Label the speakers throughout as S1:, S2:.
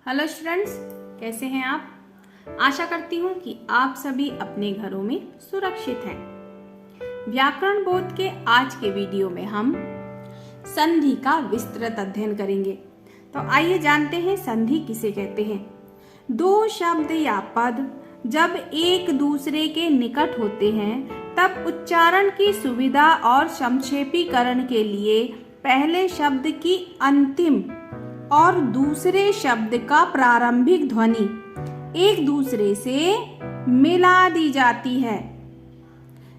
S1: Hello students, कैसे हैं आप। आशा करती हूँ कि आप सभी अपने घरों में सुरक्षित हैं। व्याकरण बोध के आज के वीडियो में हम संधि का विस्तृत अध्ययन करेंगे। तो आइए जानते हैं संधि किसे कहते हैं। दो शब्द या पद जब एक दूसरे के निकट होते हैं तब उच्चारण की सुविधा और संक्षेपीकरण के लिए पहले शब्द की अंतिम और दूसरे शब्द का प्रारंभिक ध्वनि एक दूसरे से मिला दी जाती है।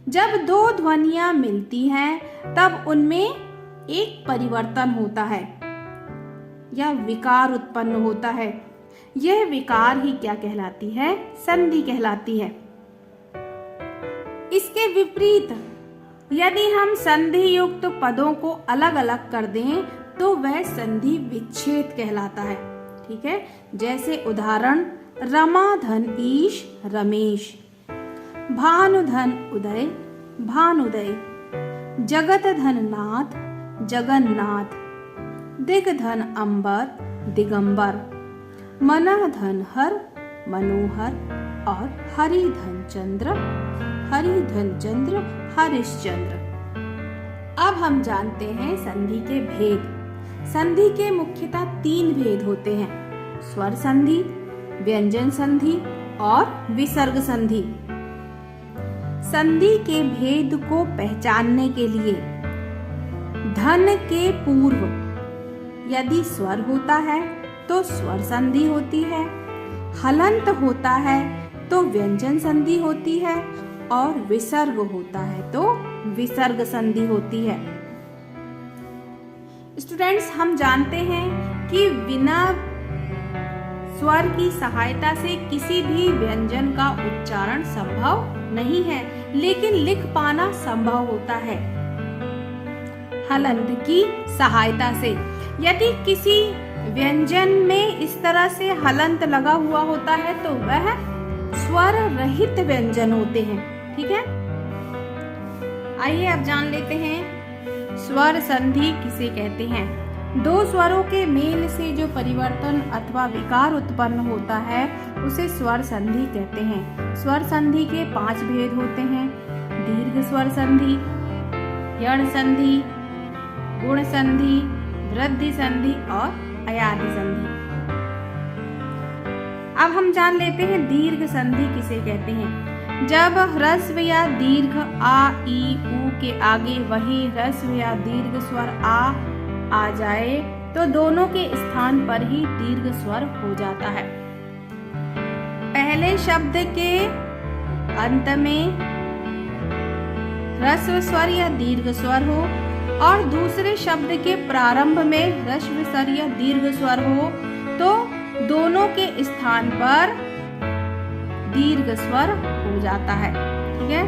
S1: जब दो ध्वनियां मिलती हैं तब उनमें एक परिवर्तन होता है या विकार उत्पन्न होता है। यह विकार ही क्या कहलाती है? संधि कहलाती है। इसके विपरीत यदि हम संधि युक्त पदों को अलग अलग कर दें तो वह संधि विच्छेद कहलाता है। ठीक है, जैसे उदाहरण रमा धन ईश रमेश, भानु धन उदय भानुदय, जगत धन नाथ जगन्नाथ, दिग धन अंबर दिगंबर, मनः धन हर मनोहर और हरि धन चंद्र हरिश्चंद्र। अब हम जानते हैं संधि के भेद। संधि के मुख्यतः तीन भेद होते हैं: स्वर संधि, व्यंजन संधि और विसर्ग संधि। संधि के भेद को पहचानने के लिए धन के पूर्व यदि स्वर होता है तो स्वर संधि होती है, हलंत होता है तो व्यंजन संधि होती है और विसर्ग होता है तो विसर्ग संधि होती है। स्टूडेंट्स, हम जानते हैं कि बिना स्वर की सहायता से किसी भी व्यंजन का उच्चारण संभव नहीं है, लेकिन लिख पाना संभव होता है हलंत की सहायता से। यदि किसी व्यंजन में इस तरह से हलंत लगा हुआ होता है तो वह स्वर रहित व्यंजन होते हैं। ठीक है, आइए अब जान लेते हैं स्वर संधि किसे कहते हैं। दो स्वरों के मेल से जो परिवर्तन अथवा विकार उत्पन्न होता है उसे स्वर संधि कहते हैं। स्वर संधि के 5 भेद होते हैं: दीर्घ स्वर संधि, यण संधि, गुण संधि, वृद्धि संधि और अयाधि संधि। अब हम जान लेते हैं दीर्घ संधि किसे कहते हैं। जब ह्रस्व या दीर्घ आ ई उ के आगे वही ह्रस्व या दीर्घ स्वर आ जाए तो दोनों के स्थान पर ही दीर्घ स्वर हो जाता है। पहले शब्द के अंत में ह्रस्व स्वर या दीर्घ स्वर हो और दूसरे शब्द के प्रारंभ में ह्रस्व स्वर या दीर्घ स्वर हो तो दोनों के स्थान पर दीर्घ स्वर हो जाता है। ठीक है,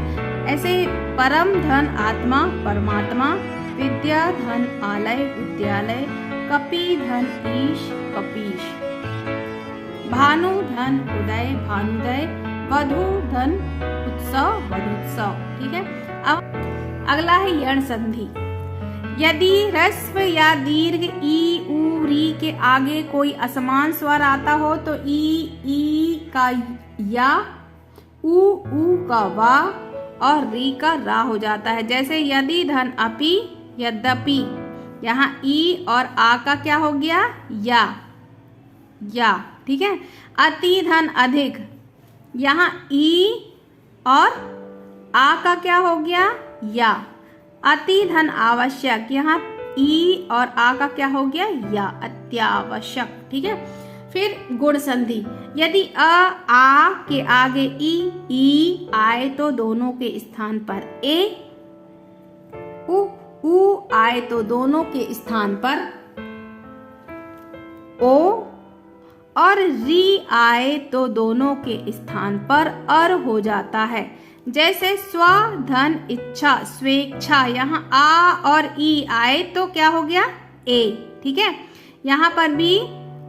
S1: ऐसे परम धन आत्मा परमात्मा, विद्या धन आलय विद्यालय, कपि धन ईश कपीश, भानु धन उदय भानुदय, वधु धन उत्सव वधुत्सव। ठीक है, अब अगला है यण संधि। यदि ह्रस्व या दीर्घ ई उ री के आगे कोई असमान स्वर आता हो तो ई का या, उ का वा और री का रा हो जाता है। जैसे यदि धन अपि यद्यपि, यहाँ ई और आ का क्या हो गया? या। ठीक है, अति धन अधिक, यहाँ ई और आ का क्या हो गया? या। अति धन आवश्यक, यहाँ ई और आ का क्या हो गया? या, अत्यावश्यक। ठीक है, फिर गुण संधि। यदि आ के आगे ई आए तो दोनों के स्थान पर ए, उ आए तो दोनों के स्थान पर ओ और री आए तो दोनों के स्थान पर अर हो जाता है। जैसे स्व धन इच्छा स्वेच्छा, यहाँ आ और ई आए तो क्या हो गया? ए। ठीक है, यहाँ पर भी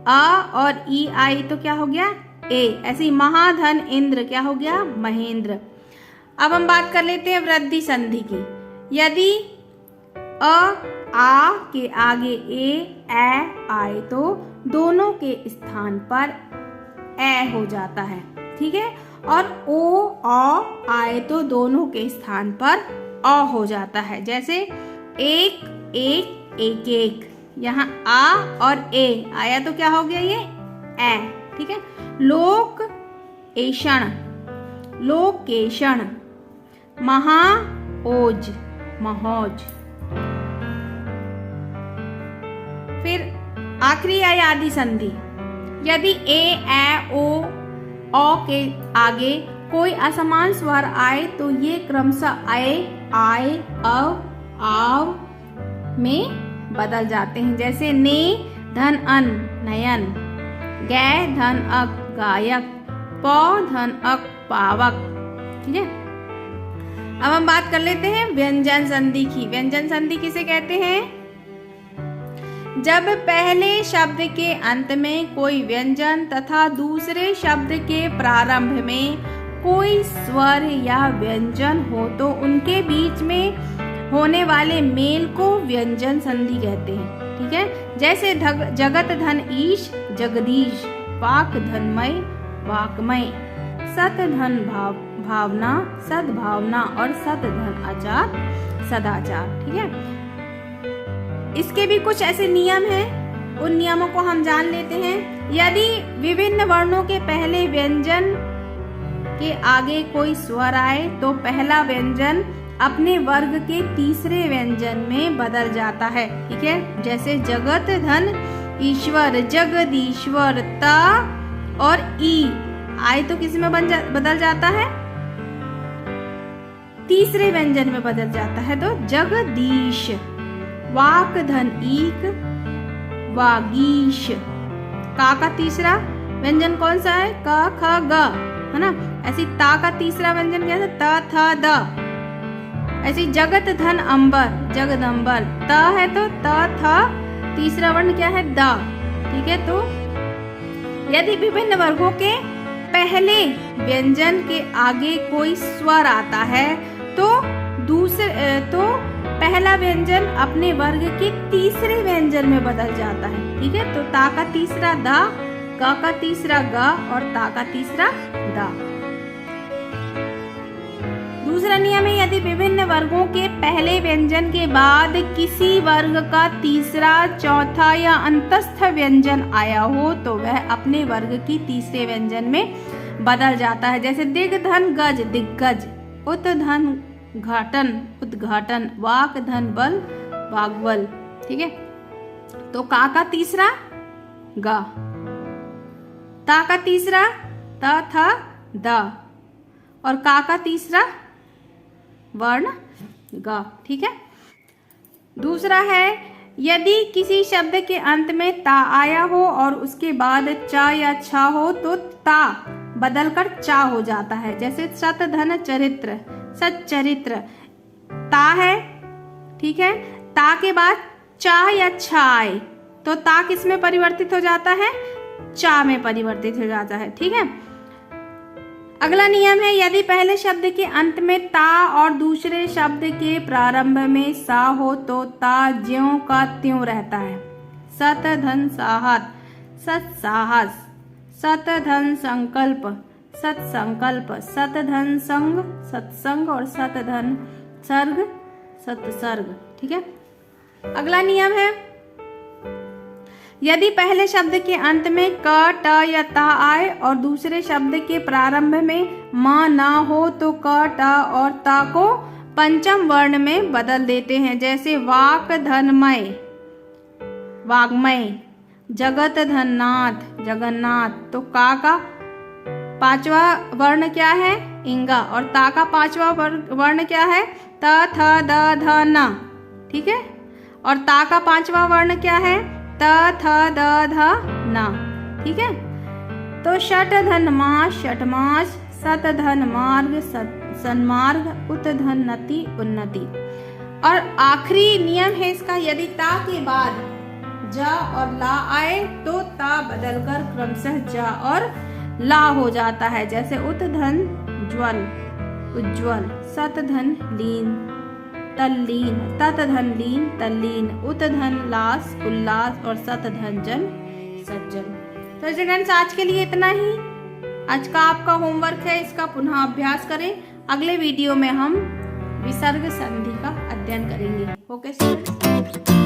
S1: आ और ई आई तो क्या हो गया? ए। ऐसी महाधन इंद्र क्या हो गया? महेंद्र। अब हम बात कर लेते हैं वृद्धि संधि की। यदि आ के आगे ए आए तो दोनों के स्थान पर ए हो जाता है, ठीक है। और ओ आए तो दोनों के स्थान पर अ हो जाता है। जैसे एक एक एक एक, यहाँ आ और ए आया तो क्या हो गया ये ए, ठीक है। लोक एषण लोकेशण, महाओज महोज। फिर आखिरी है आदि संधि। यदि ए ओ के आगे कोई असमान स्वर आए तो ये क्रमशः आए आव में बदल जाते हैं। जैसे ने धन अन नयन, गे धन अक गायक, पौ धन अक पावक, ठीक है। अब हम बात कर लेते हैं व्यंजन संधि की। व्यंजन संधि किसे कहते हैं? जब पहले शब्द के अंत में कोई व्यंजन तथा दूसरे शब्द के प्रारंभ में कोई स्वर या व्यंजन हो तो उनके बीच में होने वाले मेल को व्यंजन संधि कहते हैं, ठीक है। जैसे जगत धन ईश जगदीश, वाक धनमय वाकमय, सत धन भावना सद्भावना और सत धन आचार सदाचार, ठीक है। इसके भी कुछ ऐसे नियम हैं, उन नियमों को हम जान लेते हैं। यदि विभिन्न वर्णों के पहले व्यंजन के आगे कोई स्वर आए तो पहला व्यंजन अपने वर्ग के तीसरे व्यंजन में बदल जाता है, ठीक है। जैसे जगत धन ईश्वर जगदीश्वर, ता और ई आए तो किस में बदल जाता है? तीसरे व्यंजन में बदल जाता है, तो जगदीश। वाक धन ईक वागीश, का तीसरा व्यंजन कौन सा है? क ख ग, है ना। ऐसी ता का तीसरा व्यंजन क्या है? त थ द। ऐसी जगत धन अंबर जगदंबर, त है तो त थ, तीसरा वर्ण क्या है? द, ठीक है। तो यदि विभिन्न वर्गों के पहले व्यंजन के आगे कोई स्वर आता है तो पहला व्यंजन अपने वर्ग के तीसरे व्यंजन में बदल जाता है, ठीक है। तो ता का तीसरा दा, ग का तीसरा ग और ता का तीसरा दा। दूसरा नियम है, यदि विभिन्न वर्गों के पहले व्यंजन के बाद किसी वर्ग का तीसरा चौथा या अंतस्थ व्यंजन आया हो तो वह अपने वर्ग की तीसरे व्यंजन में बदल जाता है। जैसे दिग धन गज दिग्गज, उत धन घाटन उद्घाटन, वाक धन बल वाग्बल, ठीक है। तो का तीसरा गा, ता का तीसरा त थ द और का तीसरा वर्ण ग, ठीक है। दूसरा है, यदि किसी शब्द के अंत में ता आया हो और उसके बाद चा या छा हो तो ता बदलकर चा हो जाता है। जैसे सत धन चरित्र सच्चरित्र, ता है, ठीक है। ता के बाद चा या छा आए तो ता किस में परिवर्तित हो जाता है? चा में परिवर्तित हो जाता है, ठीक है। अगला नियम है, यदि पहले शब्द के अंत में ता और दूसरे शब्द के प्रारंभ में सा हो तो ता ज्यों का त्यों रहता है। सत धन साहत सत्साहस, सत धन संकल्प सत्संकल्प, सत धन संग सत्संग और सत धन सर्ग सत्सर्ग, ठीक है। अगला नियम है, यदि पहले शब्द के अंत में क ट या ता आए और दूसरे शब्द के प्रारंभ में म ना हो तो क ट और ता को पंचम वर्ण में बदल देते हैं। जैसे वाक धनमय वाग्मय, जगत धननाथ जगन्नाथ, तो का पांचवा वर्ण क्या है? इंगा, और ता का पांचवा वर्ण क्या है? त थ द ध न, ठीक है। और ता का पांचवा वर्ण क्या है? त थ द ध न, ठीक है। तो षट धन मास षटमास, सत धन मार्ग सन्मार्ग, उत धन नति उन्नति। और आखिरी नियम है इसका, यदि ता के बाद जा और ला आए तो ता बदलकर क्रमशः जा और ला हो जाता है। जैसे उत धन ज्वल उज्ज्वल, सत धन लीन तल्लीन, तत धन लीन तल्लीन, उत धन लास उल्लास और सत धन जन सज्जन। तो स्टूडेंट्स आज के लिए इतना ही। आज का आपका होमवर्क है, इसका पुनः अभ्यास करें। अगले वीडियो में हम विसर्ग संधि का अध्ययन करेंगे। Okay students.